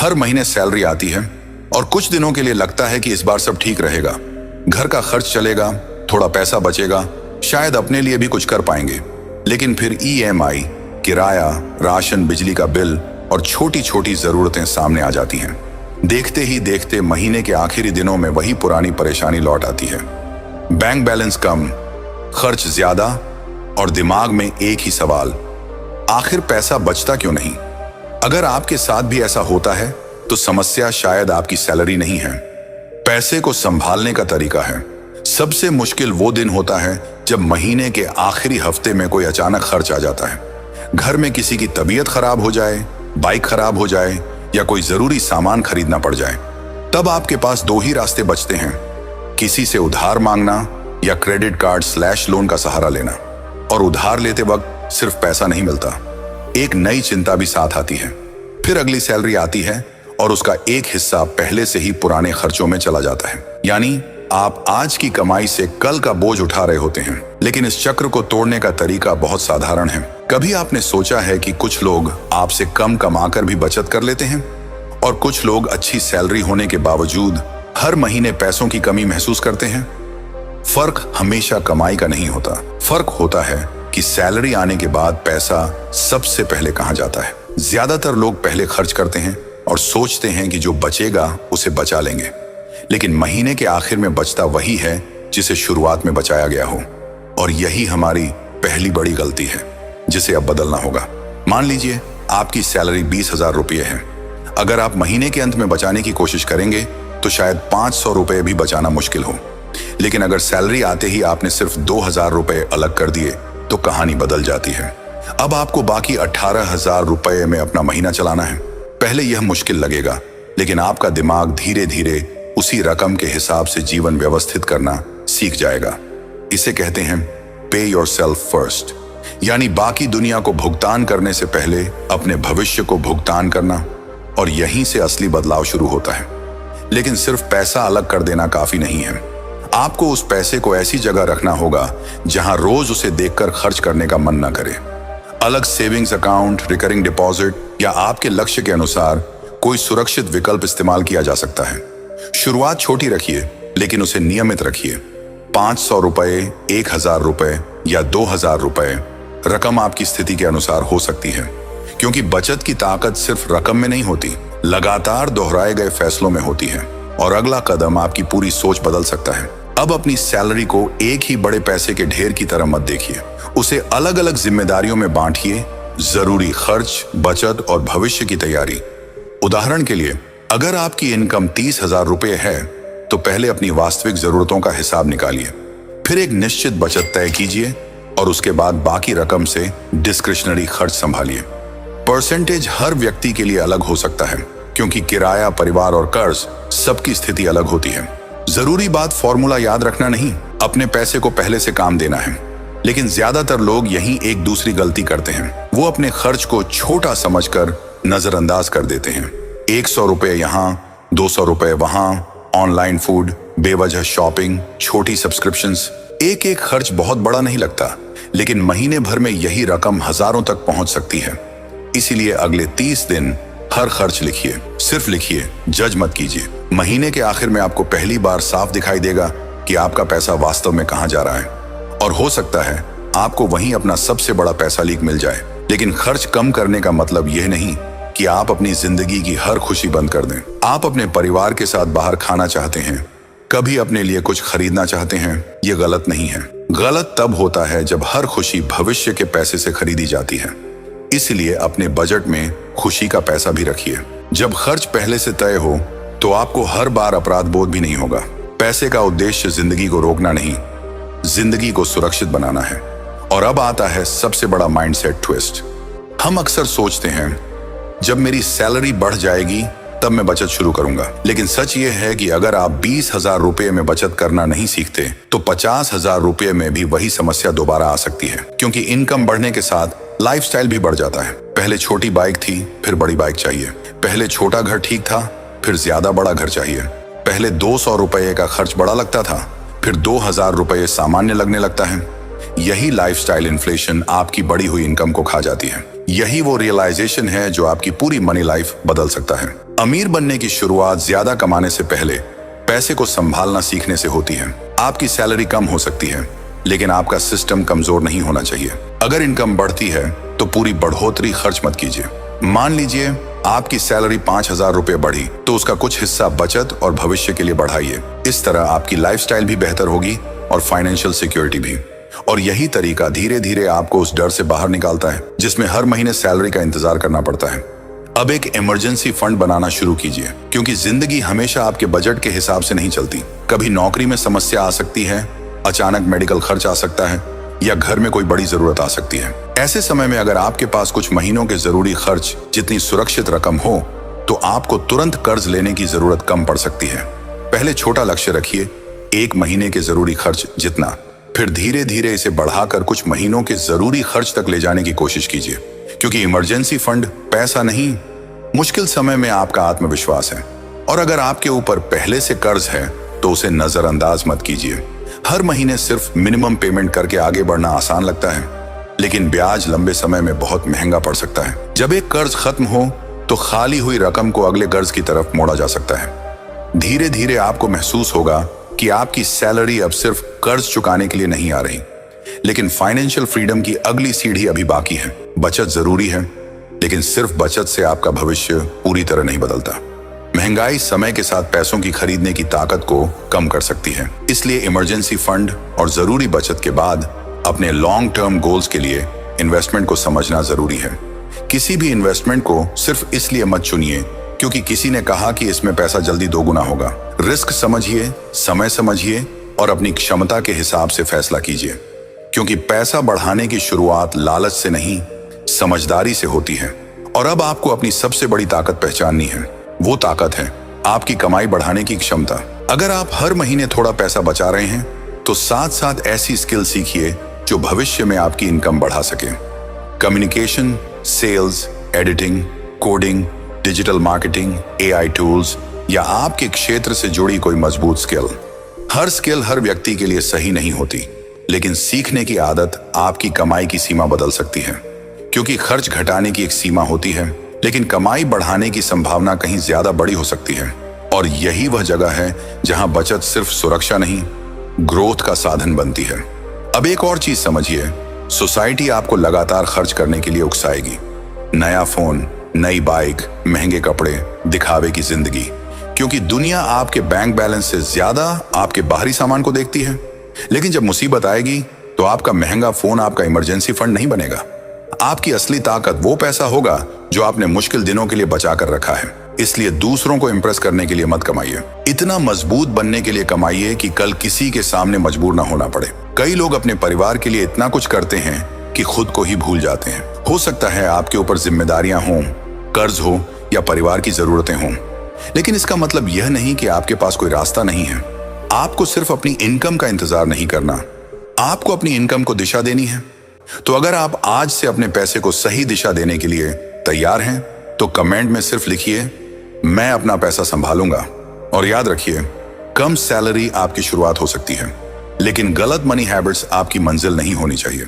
हर महीने सैलरी आती है और कुछ दिनों के लिए लगता है कि इस बार सब ठीक रहेगा, घर का खर्च चलेगा, थोड़ा पैसा बचेगा, शायद अपने लिए भी कुछ कर पाएंगे। लेकिन फिर EMI, किराया, राशन, बिजली का बिल और छोटी छोटी जरूरतें सामने आ जाती हैं। देखते ही देखते महीने के आखिरी दिनों में वही पुरानी परेशानी लौट आती है। बैंक बैलेंस कम, खर्च ज्यादा और दिमाग में एक ही सवाल, आखिर पैसा बचता क्यों नहीं? अगर आपके साथ भी ऐसा होता है तो समस्या शायद आपकी सैलरी नहीं है, पैसे को संभालने का तरीका है। सबसे मुश्किल वो दिन होता है जब महीने के आखिरी हफ्ते में कोई अचानक खर्च आ जाता है। घर में किसी की तबीयत खराब हो जाए, बाइक खराब हो जाए या कोई जरूरी सामान खरीदना पड़ जाए। तब आपके पास दो ही रास्ते बचते हैं, किसी से उधार मांगना या क्रेडिट कार्ड / लोन का सहारा लेना। और उधार लेते वक्त सिर्फ पैसा नहीं मिलता, एक नई चिंता भी साथ आती है। फिर अगली सैलरी आती है और उसका एक हिस्सा पहले से ही पुराने खर्चों में चला जाता है। यानी आप आज की कमाई से कल का बोझ उठा रहे होते हैं। लेकिन इस चक्र को तोड़ने का तरीका बहुत साधारण है। कभी आपने सोचा है कि कुछ लोग आपसे कम कमाकर भी बचत कर लेते हैं और कुछ लोग अच्छी सैलरी होने के बावजूद हर महीने पैसों की कमी महसूस करते हैं? फर्क हमेशा कमाई का नहीं होता, फर्क होता है कि सैलरी आने के बाद पैसा सबसे पहले कहां जाता है। ज्यादातर लोग पहले खर्च करते हैं और सोचते हैं कि जो बचेगा उसे बचा लेंगे, लेकिन महीने के आखिर में बचता वही है जिसे शुरुआत में बचाया गया हो। और यही हमारी पहली बड़ी गलती है जिसे अब बदलना होगा। मान लीजिए आपकी सैलरी 20,000 रुपये है। अगर आप महीने के अंत में बचाने की कोशिश करेंगे तो शायद 500 रुपये भी बचाना मुश्किल हो। लेकिन अगर सैलरी आते ही आपने सिर्फ 2,000 रुपये अलग कर दिए तो कहानी बदल जाती है। अब आपको बाकी 18,000 रुपये में अपना महीना चलाना है। पहले यह मुश्किल लगेगा, लेकिन आपका दिमाग धीरे धीरे उसी रकम के हिसाब से जीवन व्यवस्थित करना सीख जाएगा। इसे कहते हैं पे योरसेल्फ फर्स्ट, यानी बाकी दुनिया को भुगतान करने से पहले अपने भविष्य को भुगतान करना। और यहीं से असली बदलाव शुरू होता है। लेकिन सिर्फ पैसा अलग कर देना काफी नहीं है। आपको उस पैसे को ऐसी जगह रखना होगा जहां रोज उसे देखकर खर्च करने का मन न करे। अलग सेविंग्स अकाउंट, रिकरिंग डिपॉजिट या आपके लक्ष्य के अनुसार कोई सुरक्षित विकल्प इस्तेमाल किया जा सकता है। शुरुआत छोटी रखिए, लेकिन उसे नियमित रखिए। 500 रुपये, 1,000 रुपये या 2,000 रुपये, रकम आपकी स्थिति के अनुसार हो सकती है। क्योंकि बचत की ताकत सिर्फ रकम में नहीं होती, लगातार दोहराए गए फैसलों में होती है। और अगला कदम आपकी पूरी सोच बदल सकता है। अब अपनी सैलरी को एक ही बड़े पैसे के ढेर की तरह मत देखिए, उसे अलग अलग जिम्मेदारियों में बांटिए। जरूरी खर्च, बचत और भविष्य की तैयारी। उदाहरण के लिए, अगर आपकी इनकम 30,000 रुपये है तो पहले अपनी वास्तविक जरूरतों का हिसाब निकालिए, फिर एक निश्चित बचत तय कीजिए और उसके बाद बाकी रकम से डिस्क्रिशनरी खर्च संभालिए। परसेंटेज हर व्यक्ति के लिए अलग हो सकता है, क्योंकि किराया, परिवार और कर्ज सबकी स्थिति अलग होती है। जरूरी बात फॉर्मूला याद रखना नहीं, अपने पैसे को पहले से काम देना है। लेकिन ज्यादातर लोग यही एक दूसरी गलती करते हैं। वो अपने खर्च को छोटा समझकर नजरअंदाज कर देते हैं। 100 रुपये यहाँ, 200 रुपये वहां, ऑनलाइन फूड, बेवजह शॉपिंग, छोटी सब्सक्रिप्शंस। एक एक खर्च बहुत बड़ा नहीं लगता, लेकिन महीने भर में यही रकम हजारों तक पहुंच सकती है। इसीलिए अगले 30 दिन हर खर्च लिखिए, सिर्फ लिखिए, जज मत कीजिए। महीने के आखिर में आपको पहली बार साफ दिखाई देगा कि आपका पैसा वास्तव में कहां जा रहा है। और हो सकता है आपको वहीं अपना सबसे बड़ा पैसा लीक मिल जाए। लेकिन खर्च कम करने का मतलब यह नहीं कि आप अपनी जिंदगी की हर खुशी बंद कर दें। आप अपने परिवार के साथ बाहर खाना चाहते हैं, कभी अपने लिए कुछ खरीदना चाहते हैं, ये गलत नहीं है। गलत तब होता है जब हर खुशी भविष्य के पैसे से खरीदी जाती है। इसलिए अपने बजट में खुशी का पैसा भी रखिए। जब खर्च पहले से तय हो तो आपको हर बार अपराध बोध भी नहीं होगा। पैसे का उद्देश्य जिंदगी को रोकना नहीं, जिंदगी को सुरक्षित बनाना है। और अब आता है सबसे बड़ा माइंडसेट ट्विस्ट। हम अक्सर सोचते हैं जब मेरी सैलरी बढ़ जाएगी तब मैं बचत शुरू करूंगा। लेकिन सच ये है कि अगर आप 20,000 रुपये में बचत करना नहीं सीखते तो 50,000 रुपये में भी वही समस्या दोबारा आ सकती है। क्योंकि इनकम बढ़ने के साथ लाइफस्टाइल भी बढ़ जाता है। पहले छोटी बाइक थी, फिर बड़ी बाइक चाहिए। पहले छोटा घर ठीक था, फिर ज्यादा बड़ा घर चाहिए। पहले 200 रुपये का खर्च बड़ा लगता था, फिर 2,000 रुपये सामान्य लगने लगता है। यही लाइफस्टाइल इन्फ्लेशन आपकी बढ़ी हुई इनकम को खा जाती है। यही वो रियलाइजेशन है जो आपकी पूरी मनी लाइफ बदल सकता है। अमीर बनने की शुरुआत ज्यादा कमाने से पहले पैसे को संभालना सीखने से होती है। आपकी सैलरी कम हो सकती है, लेकिन आपका सिस्टम कमजोर नहीं होना चाहिए। अगर इनकम बढ़ती है तो पूरी बढ़ोतरी खर्च मत कीजिए। मान लीजिए आपकी सैलरी 5,000 रुपए बढ़ी तो उसका कुछ हिस्सा बचत और भविष्य के लिए बढ़ाइए। इस तरह आपकी लाइफस्टाइल भी बेहतर होगी और फाइनेंशियल सिक्योरिटी भी। और यही तरीका धीरे धीरे आपको उस डर से बाहर निकालता है जिसमें हर महीने सैलरी का इंतजार करना पड़ता है। अब एक इमरजेंसी फंड बनाना शुरू कीजिए, क्योंकि जिंदगी हमेशा आपके बजट के हिसाब से नहीं चलती। कभी नौकरी में समस्या आ सकती है, अचानक मेडिकल खर्च आ सकता है, या घर में कोई बड़ी जरूरत आ सकती है। ऐसे समय में अगर आपके पास कुछ महीनों के जरूरी खर्च जितनी सुरक्षित रकम हो तो आपको तुरंत कर्ज लेने की जरूरत कम पड़ सकती है। पहले छोटा लक्ष्य रखिए, 1 महीने के जरूरी खर्च जितना, फिर धीरे धीरे इसे बढ़ाकर कुछ महीनों के जरूरी खर्च तक ले जाने की कोशिश कीजिए, क्योंकि इमरजेंसी फंड पैसा नहीं, मुश्किल समय में आपका आत्मविश्वास है। और अगर आपके ऊपर पहले से कर्ज है तो उसे नजरअंदाज मत कीजिए। हर महीने सिर्फ मिनिमम पेमेंट करके आगे बढ़ना आसान लगता है, लेकिन ब्याज लंबे समय में बहुत महंगा पड़ सकता है। जब एक कर्ज खत्म हो तो खाली हुई रकम को अगले कर्ज की तरफ मोड़ा जा सकता है। धीरे धीरे आपको महसूस होगा कि आपकी सैलरी अब सिर्फ कर्ज चुकाने के लिए नहीं आ रही, लेकिन फाइनेंशियल फ्रीडम की अगली सीढ़ी अभी बाकी है। बचत जरूरी है, लेकिन सिर्फ बचत से आपका भविष्य पूरी तरह नहीं बदलता। महंगाई समय के साथ पैसों की खरीदने की ताकत को कम कर सकती है। इसलिए इमरजेंसी फंड और जरूरी बचत के बाद अपने लॉन्ग टर्म गोल्स के लिए इन्वेस्टमेंट को समझना जरूरी है। किसी भी इन्वेस्टमेंट को सिर्फ इसलिए मत चुनिए क्योंकि किसी ने कहा कि इसमें पैसा जल्दी दोगुना होगा। रिस्क समझिए, समय समझिए और अपनी क्षमता के हिसाब से फैसला कीजिए, क्योंकि पैसा बढ़ाने की शुरुआत लालच से नहीं, समझदारी से होती है। और अब आपको अपनी सबसे बड़ी ताकत पहचाननी है। वो ताकत है आपकी कमाई बढ़ाने की क्षमता। अगर आप हर महीने थोड़ा पैसा बचा रहे हैं तो साथ साथ ऐसी स्किल सीखिए जो भविष्य में आपकी इनकम बढ़ा सके। Communication, sales, editing, coding, digital marketing, AI tools या आपके क्षेत्र से जुड़ी कोई मजबूत स्किल। हर स्किल हर व्यक्ति के लिए सही नहीं होती, लेकिन सीखने की आदत आपकी कमाई की सीमा बदल सकती है। क्योंकि खर्च घटाने की एक सीमा होती है, लेकिन कमाई बढ़ाने की संभावना कहीं ज्यादा बड़ी हो सकती है। और यही वह जगह है जहां बचत सिर्फ सुरक्षा नहीं, ग्रोथ का साधन बनती है। अब एक और चीज समझिए, सोसाइटी आपको लगातार खर्च करने के लिए उकसाएगी। नया फोन, नई बाइक, महंगे कपड़े, दिखावे की जिंदगी, क्योंकि दुनिया आपके बैंक बैलेंस से ज्यादा आपके बाहरी सामान को देखती है। लेकिन जब मुसीबत आएगी तो आपका महंगा फोन आपका इमरजेंसी फंड नहीं बनेगा। आपकी असली ताकत वो पैसा होगा जो आपने मुश्किल दिनों के लिए बचा कर रखा है। इसलिए दूसरों को इंप्रेस करने के लिए मत कमाइए, इतना मजबूत बनने के लिए कमाइए कि कल किसी के सामने मजबूर ना होना पड़े। कई लोग अपने परिवार के लिए इतना कुछ करते हैं कि खुद को ही भूल जाते हैं। हो सकता है आपके ऊपर जिम्मेदारियां हों, कर्ज हो या परिवार की जरूरतें हों, लेकिन इसका मतलब यह नहीं कि आपके पास कोई रास्ता नहीं है। आपको सिर्फ अपनी इनकम का इंतजार नहीं करना, आपको अपनी इनकम को दिशा देनी है। तो अगर आप आज से अपने पैसे को सही दिशा देने के लिए तैयार हैं तो कमेंट में सिर्फ लिखिए, मैं अपना पैसा संभालूंगा। और याद रखिए, कम सैलरी आपकी शुरुआत हो सकती है, लेकिन गलत मनी हैबिट्स आपकी मंजिल नहीं होनी चाहिए।